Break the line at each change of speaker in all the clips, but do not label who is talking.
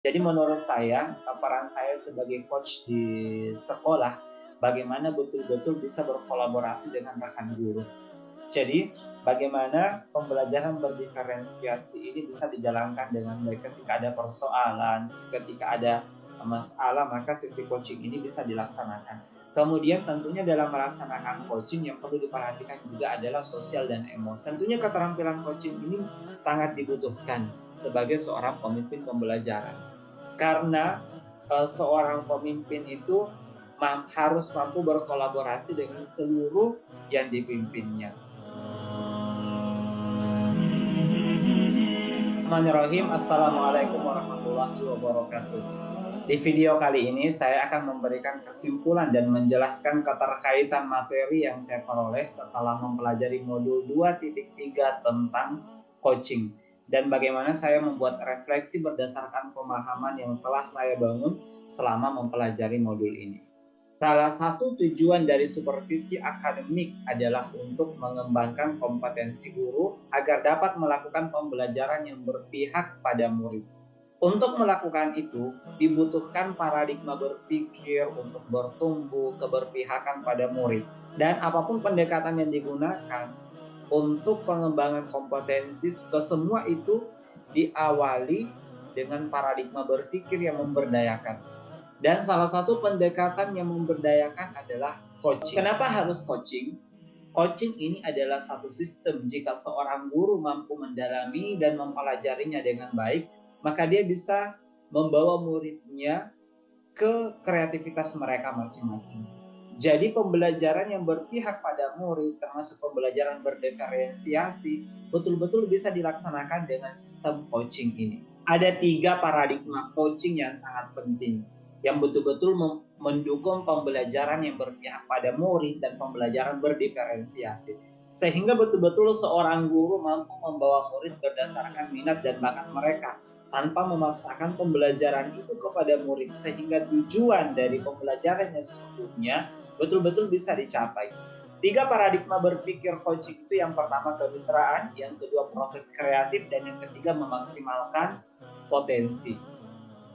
Jadi menurut saya, peran saya sebagai coach di sekolah, bagaimana betul-betul bisa berkolaborasi dengan rekan guru. Jadi, bagaimana pembelajaran berdiferensiasi ini bisa dijalankan dengan baik ketika ada persoalan, ketika ada masalah, maka sesi coaching ini bisa dilaksanakan. Kemudian tentunya dalam melaksanakan coaching yang perlu diperhatikan juga adalah sosial dan emosi. Tentunya keterampilan coaching ini sangat dibutuhkan sebagai seorang pemimpin pembelajaran. Karena seorang pemimpin itu harus mampu berkolaborasi dengan seluruh yang dipimpinnya. Bismillahirrahmanirrahim. Assalamualaikum warahmatullahi wabarakatuh. Di video kali ini saya akan memberikan kesimpulan dan menjelaskan keterkaitan materi yang saya peroleh setelah mempelajari modul 2.3 tentang coaching dan bagaimana saya membuat refleksi berdasarkan pemahaman yang telah saya bangun selama mempelajari modul ini. Salah satu tujuan dari supervisi akademik adalah untuk mengembangkan kompetensi guru agar dapat melakukan pembelajaran yang berpihak pada murid. Untuk melakukan itu, dibutuhkan paradigma berpikir untuk bertumbuh keberpihakan pada murid. Dan apapun pendekatan yang digunakan untuk pengembangan kompetensi, kesemua itu diawali dengan paradigma berpikir yang memberdayakan. Dan salah satu pendekatan yang memberdayakan adalah coaching. Kenapa harus coaching? Coaching ini adalah satu sistem. Jika seorang guru mampu mendalami dan mempelajarinya dengan baik, maka dia bisa membawa muridnya ke kreativitas mereka masing-masing. Jadi pembelajaran yang berpihak pada murid, termasuk pembelajaran berdiferensiasi, betul-betul bisa dilaksanakan dengan sistem coaching ini. Ada 3 paradigma coaching yang sangat penting, yang betul-betul mendukung pembelajaran yang berpihak pada murid dan pembelajaran berdiferensiasi. Sehingga betul-betul seorang guru mampu membawa murid berdasarkan minat dan bakat mereka, tanpa memaksakan pembelajaran itu kepada murid, sehingga tujuan dari pembelajaran yang sesungguhnya betul-betul bisa dicapai. 3 paradigma berpikir coaching itu, yang pertama kemitraan, yang kedua proses kreatif, dan yang ketiga memaksimalkan potensi.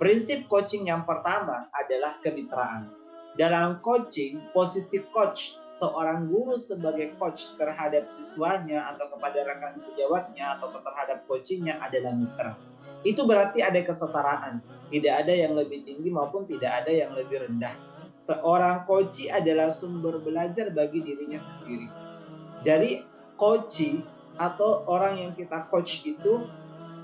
Prinsip coaching yang pertama adalah kemitraan. Dalam coaching, posisi coach, seorang guru sebagai coach terhadap siswanya atau kepada rekan sejawatnya atau terhadap coachingnya adalah mitra. Itu berarti ada kesetaraan, tidak ada yang lebih tinggi maupun tidak ada yang lebih rendah. Seorang coach adalah sumber belajar bagi dirinya sendiri. Dari coach atau orang yang kita coach itu,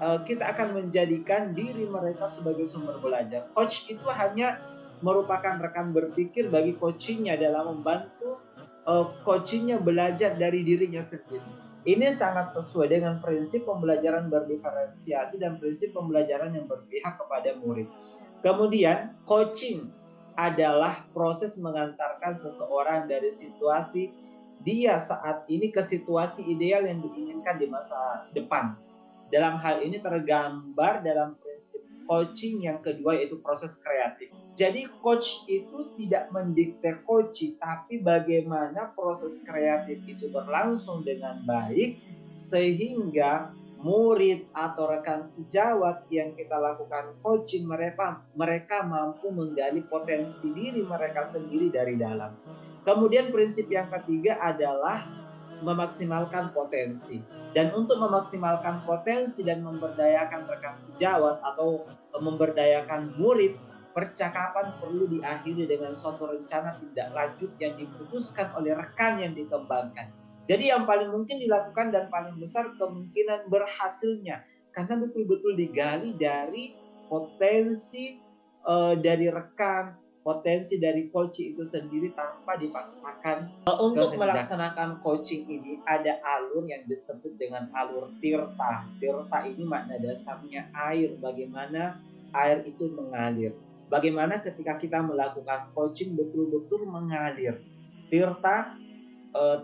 kita akan menjadikan diri mereka sebagai sumber belajar. Coach itu hanya merupakan rekan berpikir bagi coachingnya dalam membantu coachingnya belajar dari dirinya sendiri. Ini sangat sesuai dengan prinsip pembelajaran berdiferensiasi dan prinsip pembelajaran yang berpihak kepada murid. Kemudian, coaching adalah proses mengantarkan seseorang dari situasi dia saat ini ke situasi ideal yang diinginkan di masa depan. Dalam hal ini tergambar dalam prinsip coaching yang kedua, yaitu proses kreatif. Jadi coach itu tidak mendikte coaching, tapi bagaimana proses kreatif itu berlangsung dengan baik sehingga murid atau rekan sejawat yang kita lakukan coaching, mereka mampu menggali potensi diri mereka sendiri dari dalam. Kemudian prinsip yang ketiga adalah memaksimalkan potensi. Dan untuk memaksimalkan potensi dan memberdayakan rekan sejawat atau memberdayakan murid, percakapan perlu diakhiri dengan suatu rencana tindak lanjut yang diputuskan oleh rekan yang dikembangkan. Jadi yang paling mungkin dilakukan dan paling besar kemungkinan berhasilnya, karena betul-betul digali dari potensi dari rekan, potensi dari coach itu sendiri tanpa dipaksakan. Untuk melaksanakan coaching ini ada alur yang disebut dengan alur tirta. Tirta ini makna dasarnya air, bagaimana air itu mengalir. Bagaimana ketika kita melakukan coaching betul-betul mengalir. Tirta,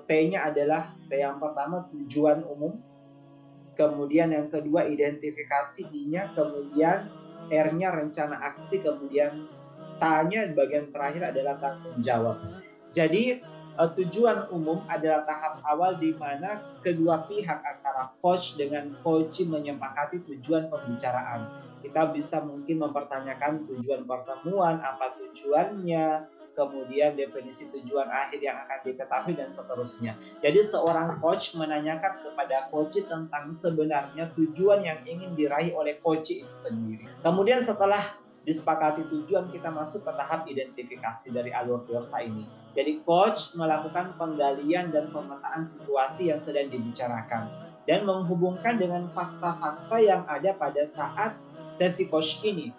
T-nya adalah, T yang pertama tujuan umum, kemudian yang kedua identifikasi, I-nya, kemudian R-nya rencana aksi, kemudian T-nya bagian terakhir adalah tanggung jawab. Jadi tujuan umum adalah tahap awal di mana kedua pihak antara coach dengan coachee menyepakati tujuan pembicaraan. kita bisa mungkin mempertanyakan tujuan pertemuan, apa tujuannya, kemudian definisi tujuan akhir yang akan diketahui dan seterusnya. Jadi seorang coach menanyakan kepada coach tentang sebenarnya tujuan yang ingin diraih oleh coach itu sendiri. Kemudian setelah disepakati tujuan, kita masuk ke tahap identifikasi dari alur Tirta ini. Jadi coach melakukan penggalian dan pemetaan situasi yang sedang dibicarakan dan menghubungkan dengan fakta-fakta yang ada pada saat sesi coach ini.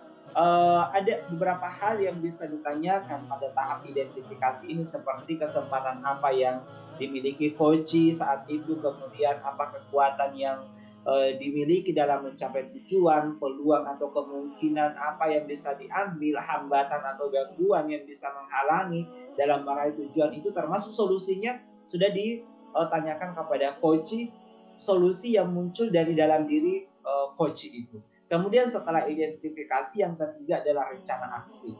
Ada beberapa hal yang bisa ditanyakan pada tahap identifikasi ini, seperti kesempatan apa yang dimiliki coach saat itu, kemudian apa kekuatan yang dimiliki dalam mencapai tujuan, peluang atau kemungkinan apa yang bisa diambil, hambatan atau gangguan yang bisa menghalangi dalam meraih tujuan itu, termasuk solusinya sudah ditanyakan kepada coach, solusi yang muncul dari dalam diri coach itu. Kemudian setelah identifikasi, yang ketiga adalah rencana aksi.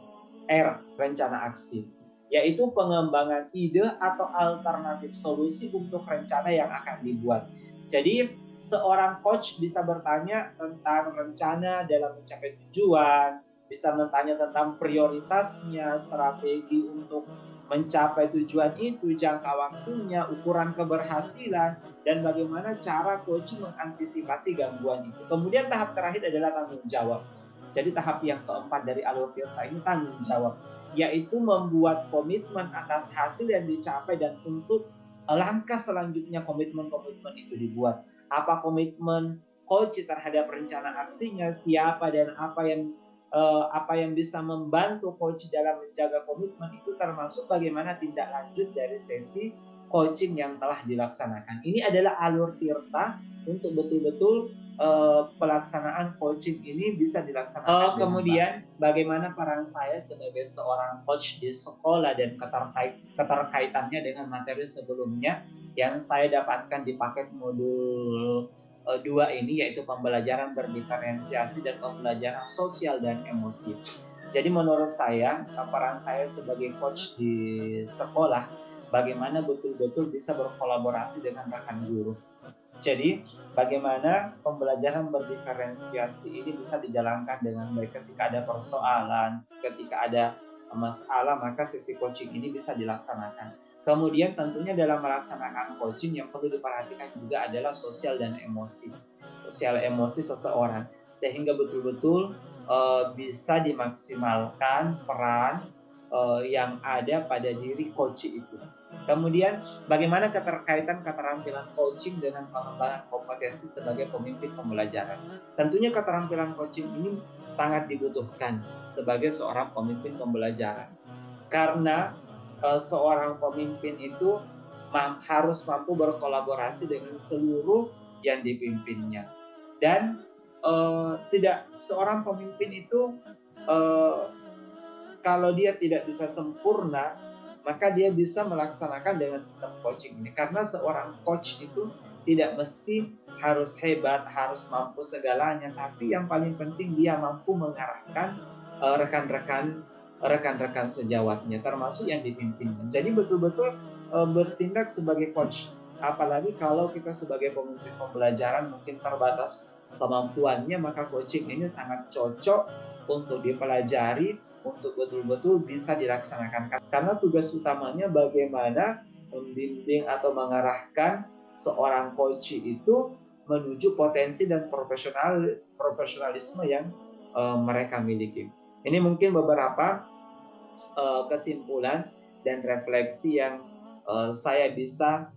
R, rencana aksi, yaitu pengembangan ide atau alternatif solusi untuk rencana yang akan dibuat. Jadi seorang coach bisa bertanya tentang rencana dalam mencapai tujuan, bisa bertanya tentang prioritasnya, strategi untuk mencapai tujuan itu, jangka waktunya, ukuran keberhasilan, dan bagaimana cara coaching mengantisipasi gangguan itu. Kemudian tahap terakhir adalah tanggung jawab. Jadi tahap yang keempat dari alur Tirta ini tanggung jawab, yaitu membuat komitmen atas hasil yang dicapai dan untuk langkah selanjutnya komitmen-komitmen itu dibuat. Apa komitmen coach terhadap rencana aksinya, siapa dan apa yang bisa membantu coach dalam menjaga komitmen itu, termasuk bagaimana tindak lanjut dari sesi coaching yang telah dilaksanakan. Ini adalah alur Tirta untuk betul-betul pelaksanaan coaching ini bisa dilaksanakan. Kemudian bagaimana peran saya sebagai seorang coach di sekolah dan keterkaitannya dengan materi sebelumnya yang saya dapatkan di paket modul 2 ini, yaitu pembelajaran berdiferensiasi dan pembelajaran sosial dan emosi. Jadi menurut saya, peran saya sebagai coach di sekolah, bagaimana betul-betul bisa berkolaborasi dengan rekan guru. Jadi bagaimana pembelajaran berdiferensiasi ini bisa dijalankan dengan baik. Ketika ada persoalan, ketika ada masalah, maka sesi coaching ini bisa dilaksanakan. Kemudian tentunya dalam melaksanakan coaching yang perlu diperhatikan juga adalah sosial dan emosi. Sosial emosi seseorang, sehingga betul-betul bisa dimaksimalkan peran yang ada pada diri coach itu. Kemudian bagaimana keterampilan coaching dengan pengembangan kompetensi sebagai pemimpin pembelajaran. Tentunya keterampilan coaching ini sangat dibutuhkan sebagai seorang pemimpin pembelajaran. Karena seorang pemimpin itu harus mampu berkolaborasi dengan seluruh yang dipimpinnya. Dan tidak seorang pemimpin itu kalau dia tidak bisa sempurna, maka dia bisa melaksanakan dengan sistem coaching ini. Karena seorang coach itu tidak mesti harus hebat, harus mampu segalanya, tapi yang paling penting dia mampu mengarahkan rekan-rekan sejawatnya, termasuk yang dipimpinnya. Jadi betul-betul bertindak sebagai coach. Apalagi kalau kita sebagai pemimpin pembelajaran mungkin terbatas kemampuannya, maka coaching ini sangat cocok untuk dipelajari, untuk betul-betul bisa dilaksanakan. Karena tugas utamanya bagaimana membimbing atau mengarahkan seorang coach itu menuju potensi dan profesionalisme yang mereka miliki. Ini mungkin beberapa kesimpulan dan refleksi yang saya bisa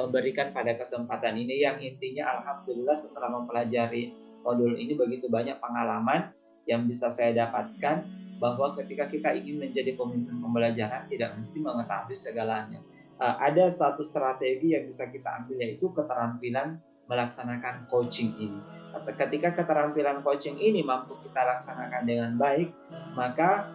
berikan pada kesempatan ini, yang intinya alhamdulillah setelah mempelajari modul ini begitu banyak pengalaman yang bisa saya dapatkan, bahwa ketika kita ingin menjadi pemimpin pembelajaran tidak mesti mengetahui segalanya. Ada satu strategi yang bisa kita ambil, yaitu keterampilan melaksanakan coaching ini. Ketika keterampilan coaching ini mampu kita laksanakan dengan baik, maka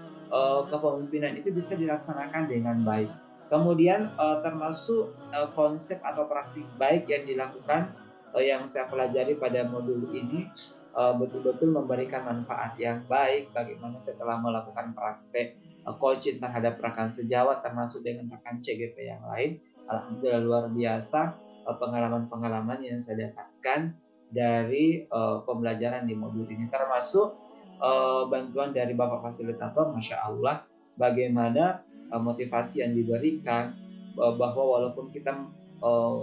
kepemimpinan itu bisa dilaksanakan dengan baik. Kemudian termasuk konsep atau praktik baik yang dilakukan yang saya pelajari pada modul ini betul-betul memberikan manfaat yang baik. Bagaimana setelah melakukan praktek coaching terhadap rekan sejawat, termasuk dengan rekan CGP yang lain, alhamdulillah luar biasa pengalaman-pengalaman yang saya dapatkan dari pembelajaran di modul ini, termasuk bantuan dari Bapak fasilitator, Masya Allah, bagaimana motivasi yang diberikan, bahwa walaupun kita eh,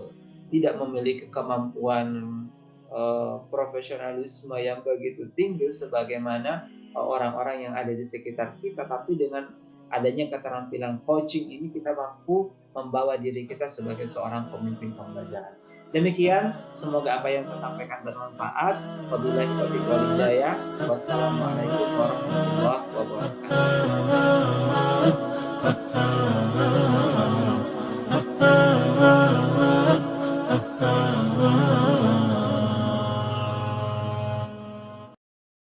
tidak memiliki kemampuan profesionalisme yang begitu tinggi sebagaimana orang-orang yang ada di sekitar kita, tapi dengan adanya keterampilan coaching ini kita mampu membawa diri kita sebagai seorang pemimpin pembelajaran. Demikian, semoga apa yang saya sampaikan bermanfaat. Wabillahi taufiq wal hidayah. Wassalamualaikum warahmatullahi wabarakatuh.